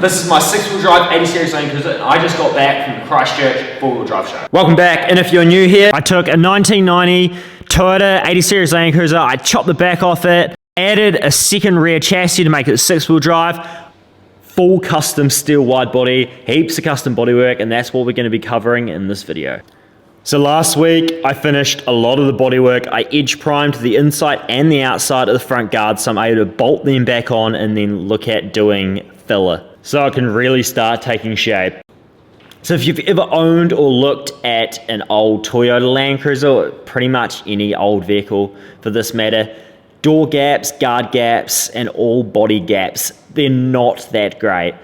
This is my 6-wheel drive 80 series Land Cruiser, and I just got back from the Christchurch 4-wheel drive show. Welcome back, and if you're new here, I took a 1990 Toyota 80 series Land Cruiser, I chopped the back off it, added a second rear chassis to make it 6-wheel drive, full custom steel wide body, heaps of custom bodywork, and that's what we're going to be covering in this video. So last week, I finished a lot of the bodywork. I edge primed the inside and the outside of the front guard, so I'm able to bolt them back on and then look at doing filler, so it can really start taking shape. So if you've ever owned or looked at an old Toyota Land Cruiser, or pretty much any old vehicle for this matter, door gaps, guard gaps, and all body gaps, they're not that great.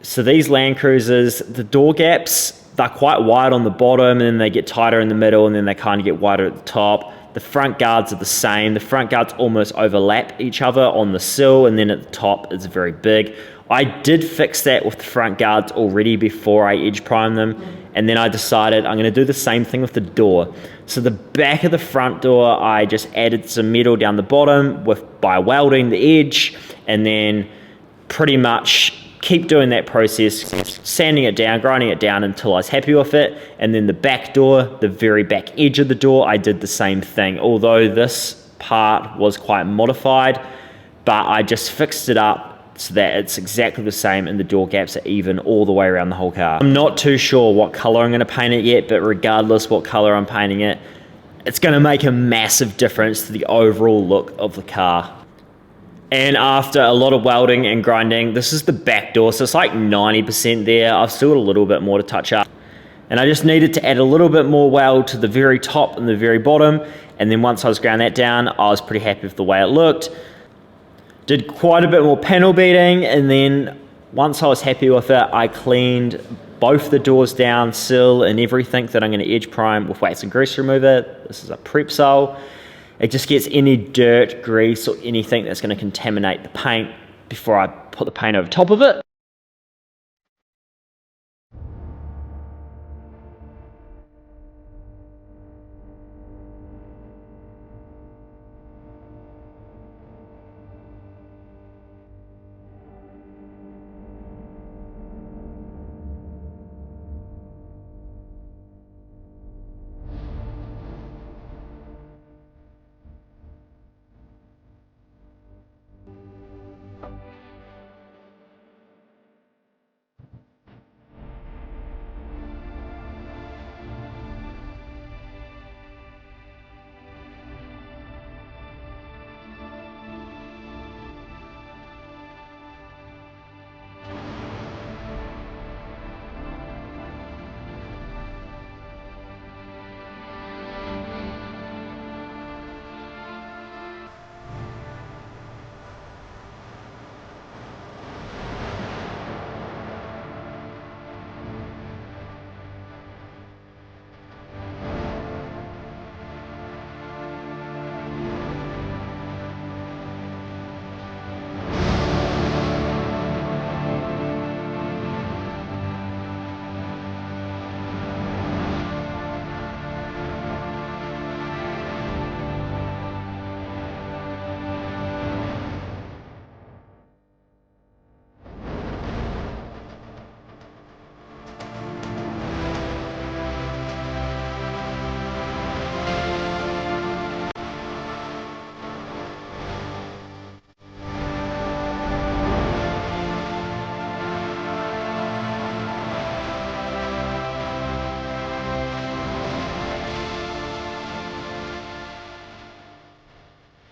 So these Land Cruisers, the door gaps, they're quite wide on the bottom, and then they get tighter in the middle, and then they kind of get wider at the top. The front guards are the same. The front guards almost overlap each other on the sill, and then at the top it's very big. I did fix that with the front guards already before I edge primed them, and then I decided I'm going to do the same thing with the door. So the back of the front door, I just added some metal down the bottom by welding the edge, and then pretty much keep doing that process, sanding it down, grinding it down until I was happy with it. And then the back door, the very back edge of the door, I did the same thing. Although this part was quite modified, but I just fixed it up so that it's exactly the same and the door gaps are even all the way around the whole car. I'm not too sure what color I'm going to paint it yet, but regardless what color I'm painting it, it's going to make a massive difference to the overall look of the car. And after a lot of welding and grinding, this is the back door, so it's like 90% there. I've still got a little bit more to touch up. And I just needed to add a little bit more weld to the very top and the very bottom. And then once I was ground that down, I was pretty happy with the way it looked. Did quite a bit more panel beating, and then once I was happy with it, I cleaned both the doors down, sill, and everything that I'm going to edge prime with wax and grease remover. This is a prep sole. It just gets any dirt, grease, or anything that's going to contaminate the paint before I put the paint over top of it.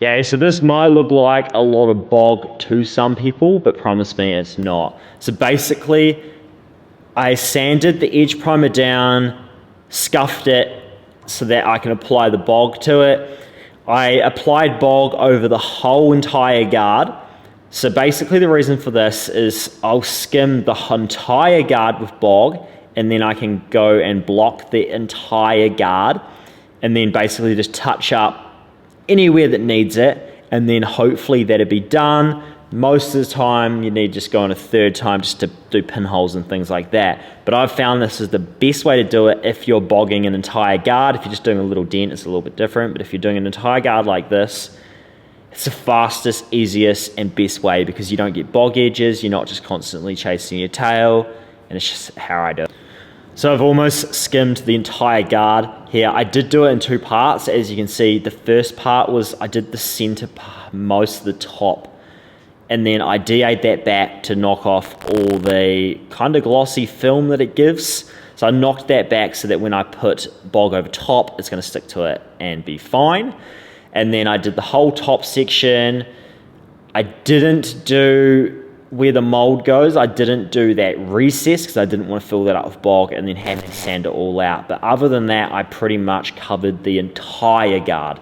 Yeah, so this might look like a lot of bog to some people, but promise me it's not. So basically, I sanded the edge primer down, scuffed it so that I can apply the bog to it. I applied bog over the whole entire guard. So basically the reason for this is I'll skim the entire guard with bog, and then I can go and block the entire guard, and then basically just touch up anywhere that needs it, and then hopefully that'll be done. Most of the time you need to just go on a third time just to do pinholes and things like that. But I've found this is the best way to do it if you're bogging an entire guard. If you're just doing a little dent, it's a little bit different, but if you're doing an entire guard like this, It's the fastest, easiest, and best way because you don't get bog edges, you're not just constantly chasing your tail, and it's just how I do it. So I've almost skimmed the entire guard here. I did do it in two parts. As you can see, the first part was I did the center part, most of the top, and then I DA'd that back to knock off all the kind of glossy film that it gives. So I knocked that back so that when I put bog over top, it's going to stick to it and be fine. And then I did the whole top section. I didn't do where the mold goes. I didn't do that recess because I didn't want to fill that up with bog and then have to sand it all out. But other than that, I pretty much covered the entire guard.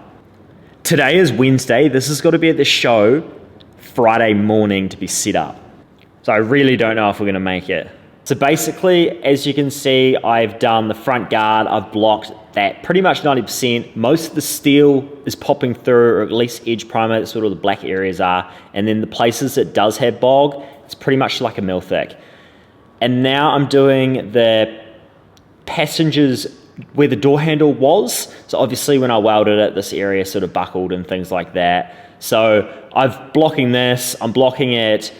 Today is Wednesday. This has got to be at the show Friday morning to be set up. So I really don't know if we're going to make it. So basically, as you can see, I've done the front guard. I've blocked that pretty much 90%. Most of the steel is popping through, or at least edge primer. That's what all the black areas are. And then the places that does have bog, it's pretty much like a mil thick. And now I'm doing the passengers where the door handle was. So obviously when I welded it, this area sort of buckled and things like that. So I'm blocking this. I'm blocking it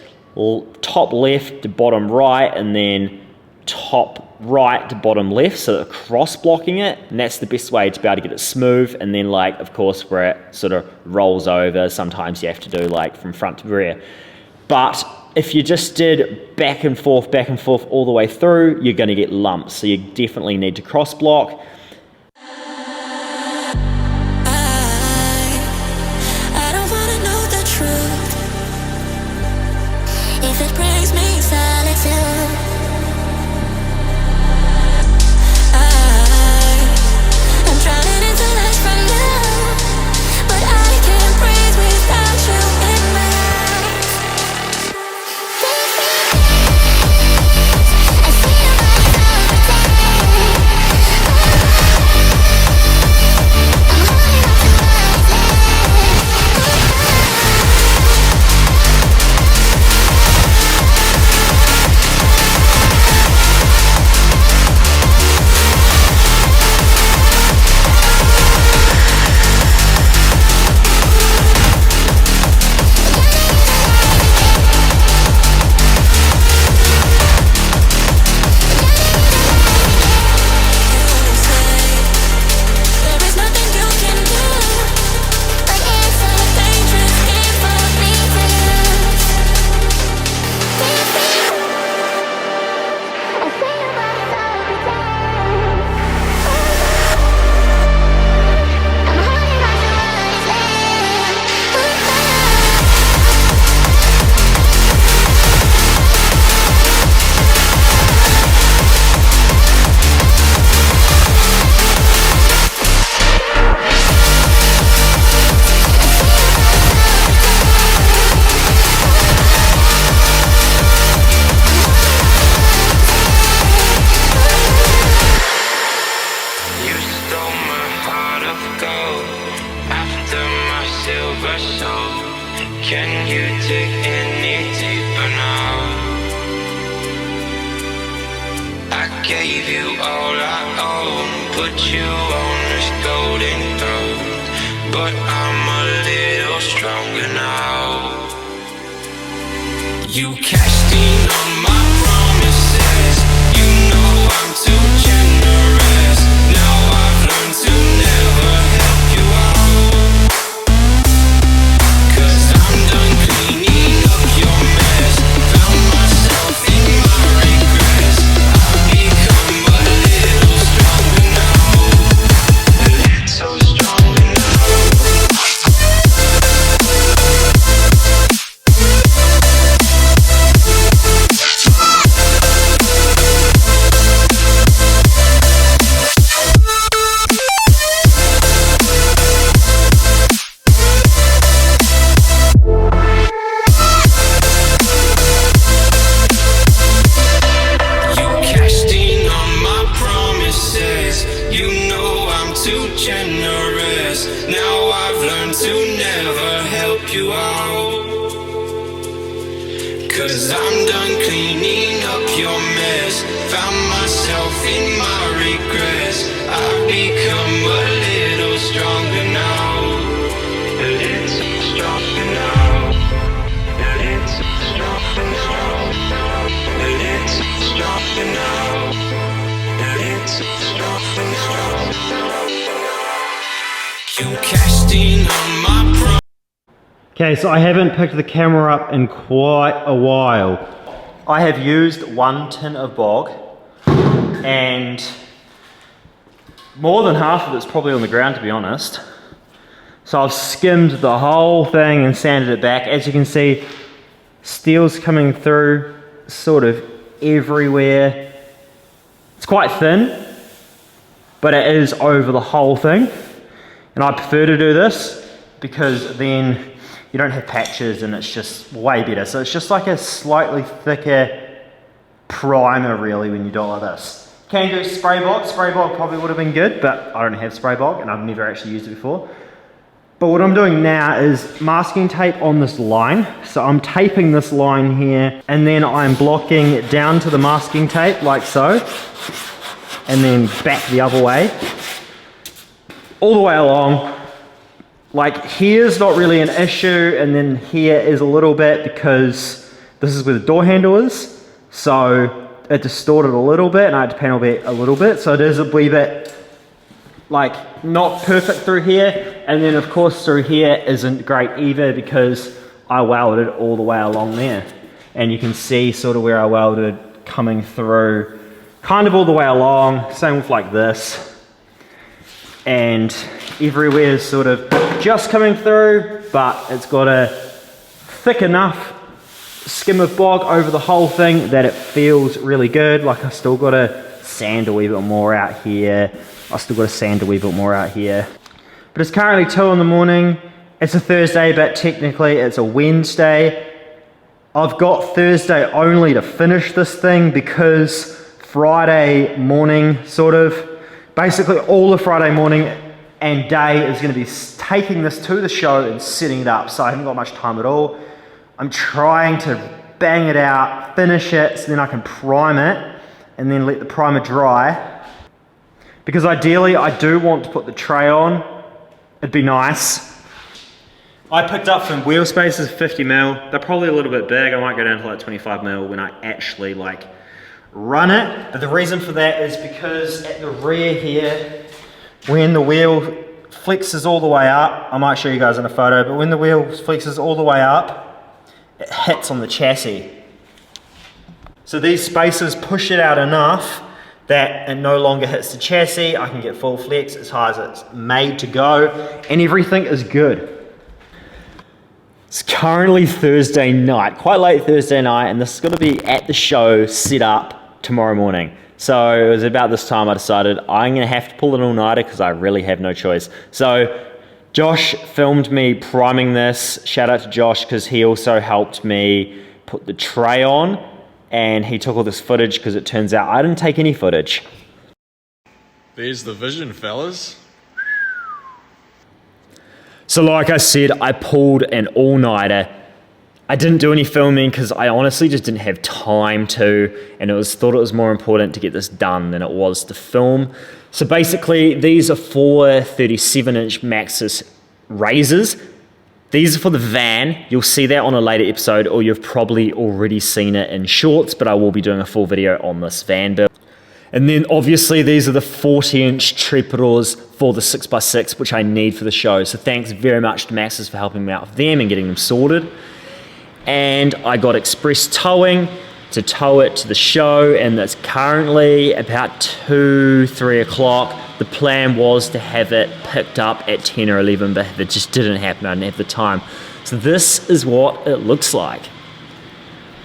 top left to bottom right, and then top right to bottom left, so cross blocking it, and that's the best way to be able to get it smooth. And then, like, of course, where it sort of rolls over, sometimes you have to do like from front to rear. But if you just did back and forth all the way through, you're going to get lumps, so you definitely need to cross block. Can you dig any deeper now? I gave you all I own, put you on this golden throne, but I'm a little stronger now. You cashed in on my promises, you know I'm too generous. Now I've learned to never help you out, 'cause I'm done cleaning up your mess. Found myself in my regrets. I've become a little stronger now, a little stronger now. Generous. Now I've learned to never help you out, 'cause I'm done cleaning up your mess. Found myself in my regrets. I've become a little stronger now, a little stronger. You cashed in on my pro. Okay, so I haven't picked the camera up in quite a while. I have used 1 tin of bog, and more than half of it's probably on the ground, to be honest. So I've skimmed the whole thing and sanded it back. As you can see, steel's coming through sort of everywhere. It's quite thin, but it is over the whole thing. And I prefer to do this because then you don't have patches and it's just way better. So it's just like a slightly thicker primer really when you do it like this. Can do spray bog. Spray bog probably would have been good, but I don't have spray bog and I've never actually used it before. But what I'm doing now is masking tape on this line. So I'm taping this line here and then I'm blocking down to the masking tape like so, and then back the other way, all the way along. Like here's not really an issue, and then here is a little bit because this is where the door handle is. So it distorted a little bit and I had to panel beat a little bit. So it is a wee bit like not perfect through here. And then of course through here isn't great either because I welded all the way along there. And you can see sort of where I welded coming through kind of all the way along. Same with like this. And everywhere is sort of just coming through, but it's got a thick enough skim of bog over the whole thing that it feels really good. Like I still got to sand a wee bit more out here. I still got to sand a wee bit more out here. But it's currently 2 in the morning. It's a Thursday, but technically it's a Wednesday. I've got Thursday only to finish this thing because Friday morning basically all the Friday morning and day is going to be taking this to the show and setting it up. So I haven't got much time at all. I'm trying to bang it out, finish it, so then I can prime it and then let the primer dry. Because ideally I do want to put the tray on. It'd be nice. I picked up some wheel spacers, 50mm. They're probably a little bit big. I might go down to like 25mm when I actually like run it. But the reason for that is because at the rear here, when the wheel flexes all the way up, I might show you guys in a photo, but when the wheel flexes all the way up, it hits on the chassis. So these spacers push it out enough that it no longer hits the chassis. I can get full flex as high as it's made to go, and everything is good. It's currently Thursday night, quite late Thursday night, and this is going to be at the show set up tomorrow morning. So it was about this time I decided I'm going to have to pull an all-nighter because I really have no choice. So Josh filmed me priming this. Shout out to Josh because he also helped me put the tray on, and he took all this footage because it turns out I didn't take any footage. There's the vision, fellas. So like I said, I pulled an all-nighter. I didn't do any filming because I honestly just didn't have time to, and thought it was more important to get this done than it was to film. So basically, these are 4 37-inch maxxis razors. These are for the van. You'll see that on a later episode, or you've probably already seen it in shorts, but I will be doing a full video on this van build. And then obviously these are the 40-inch treps for the 6x6, which I need for the show. So thanks very much to maxxis for helping me out with them and getting them sorted. And I got express towing to tow it to the show, and it's currently about 2-3 o'clock. The plan was to have it picked up at 10 or 11, but it just didn't happen. I didn't have the time. So this is what it looks like.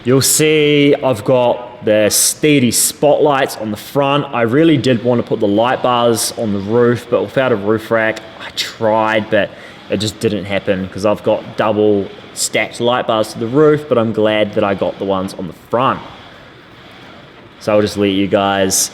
You'll see I've got the steady spotlights on the front. I really did want to put the light bars on the roof, but without a roof rack, I tried, but it just didn't happen because I've got double stacked light bars to the roof, but I'm glad that I got the ones on the front. So I'll just let you guys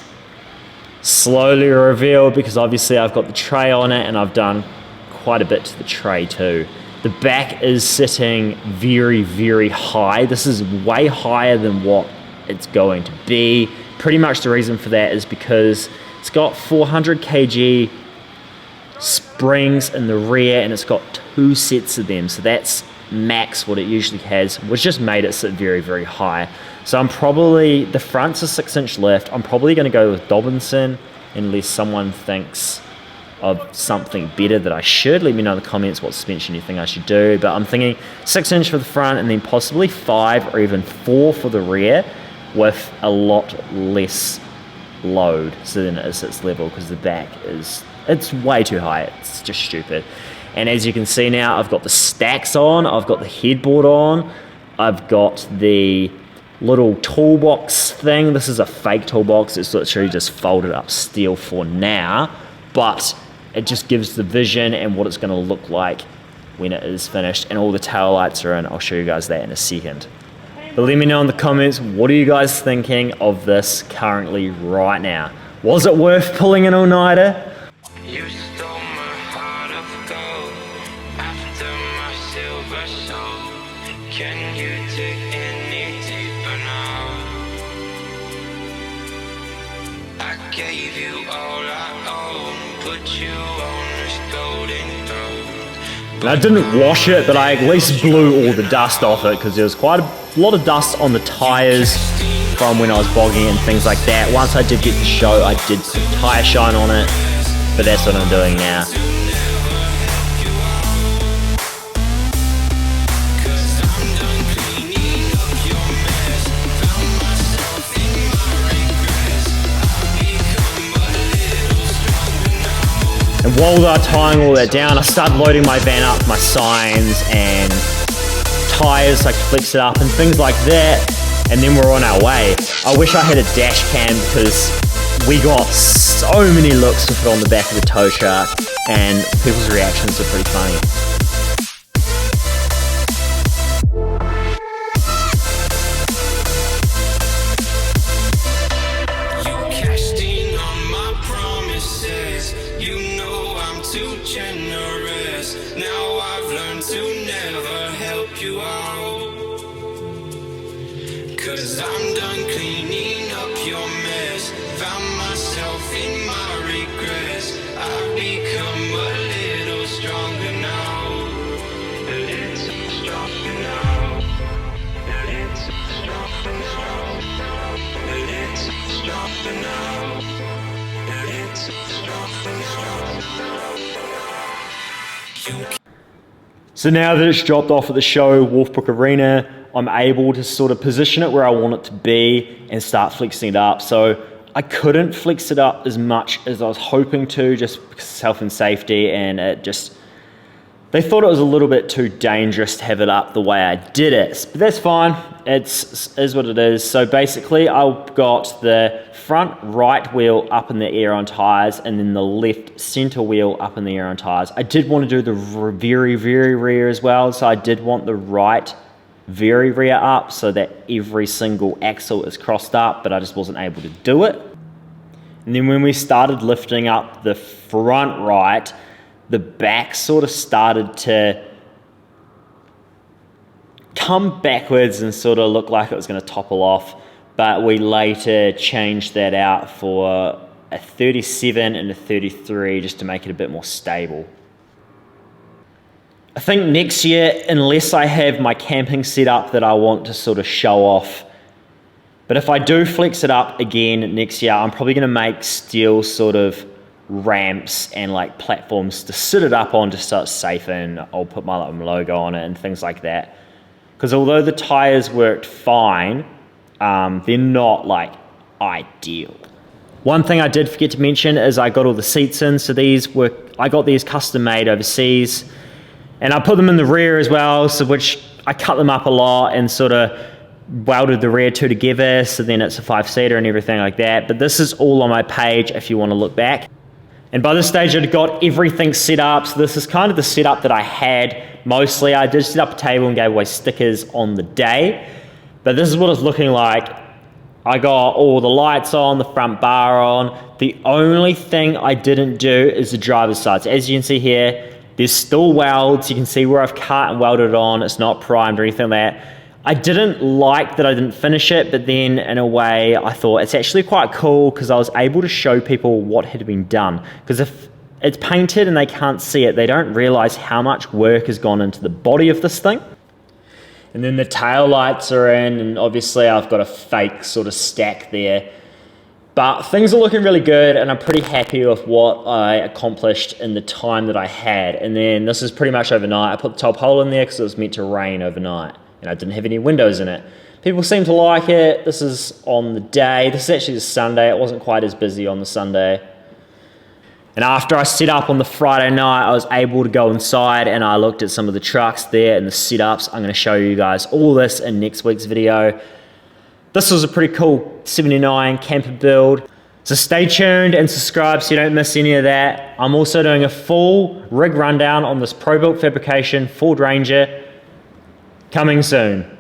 slowly reveal, because obviously I've got the tray on it and I've done quite a bit to the tray too. The back is sitting very, very high. This is way higher than what it's going to be. Pretty much the reason for that is because it's got 400 kg springs in the rear and it's got 2 sets of them. So that's max what it usually has, which just made it sit very, very high. So I'm probably, the front's a 6-inch lift. I'm probably going to go with Dobinson unless someone thinks of something better that I should. Let me know in the comments what suspension you think I should do, but I'm thinking 6-inch for the front and then possibly 5 or even 4 for the rear with a lot less load so then it sits level, because the back it's way too high. It's just stupid. And as you can see now, I've got the stacks on, I've got the headboard on, I've got the little toolbox thing. This is a fake toolbox. It's literally just folded up steel for now, but it just gives the vision and what it's going to look like when it is finished. And all the tail lights are in. I'll show you guys that in a second. But let me know in the comments, what are you guys thinking of this currently right now? Was it worth pulling an all-nighter? You stole my heart of gold after my silver soul. Can you dig any deeper now? I gave you all I own, put you on this golden throne. And I didn't wash it, but I at least blew all the dust off it, because there was quite a lot of dust on the tires from when I was bogging and things like that. Once I did get the show, I did some tire shine on it, but that's what I'm doing now. And while they were tying all that down, I started loading my van up, my signs and tires so I could flex it up and things like that. And then we're on our way. I wish I had a dash cam, because we got so many looks to put on the back of the tow truck and people's reactions are pretty funny. Generous. Now I've learned to never help you out, 'cause I'm done cleaning up your mess. Found myself in my regrets. I've become a little stronger now. A little stronger now. A little stronger now. A little stronger now. A little stronger now. So now that it's dropped off at the show, Wolfbrook Arena, I'm able to sort of position it where I want it to be and start flexing it up. So I couldn't flex it up as much as I was hoping to, just because of health and safety, and they thought it was a little bit too dangerous to have it up the way I did it. But that's fine, is what it is. So basically I've got the front right wheel up in the air on tires, and then the left center wheel up in the air on tires. I did want to do the very, very rear as well, so I did want the right very rear up so that every single axle is crossed up, but I just wasn't able to do it. And then when we started lifting up the front right, the back sort of started to come backwards and sort of look like it was going to topple off, but we later changed that out for a 37 and a 33 just to make it a bit more stable. I think next year, unless I have my camping setup that I want to sort of show off, but if I do flex it up again next year, I'm probably going to make steel sort of ramps and like platforms to sit it up on just so it's safe, and I'll put my logo on it and things like that. Because although the tires worked fine, they're not like ideal. One thing I did forget to mention is I got all the seats in. So I got these custom made overseas, and I put them in the rear as well, so which I cut them up a lot and sort of welded the rear two together, so then it's a 5-seater and everything like that. But this is all on my page if you want to look back. And by this stage I'd got everything set up, so this is kind of the setup that I had mostly. I did set up a table and gave away stickers on the day, but this is what it's looking like. I got all the lights on, the front bar on. The only thing I didn't do is the driver's side. So as you can see here, there's still welds. You can see where I've cut and welded it on. It's not primed or anything like that. I didn't like that I didn't finish it, but then in a way I thought it's actually quite cool because I was able to show people what had been done. Because if it's painted and they can't see it, they don't realize how much work has gone into the body of this thing. And then the tail lights are in, and obviously I've got a fake sort of stack there. But things are looking really good, and I'm pretty happy with what I accomplished in the time that I had. And then this is pretty much overnight. I put the top hole in there because it was meant to rain overnight, and I didn't have any windows in it. People seem to like it. This is on the day. This is actually the Sunday. It wasn't quite as busy on the Sunday. And after I set up on the Friday night, I was able to go inside and I looked at some of the trucks there and the setups. I'm going to show you guys all this in next week's video. This was a pretty cool 79 camper build. So stay tuned and subscribe so you don't miss any of that. I'm also doing a full rig rundown on this pro-built Fabrication Ford Ranger coming soon.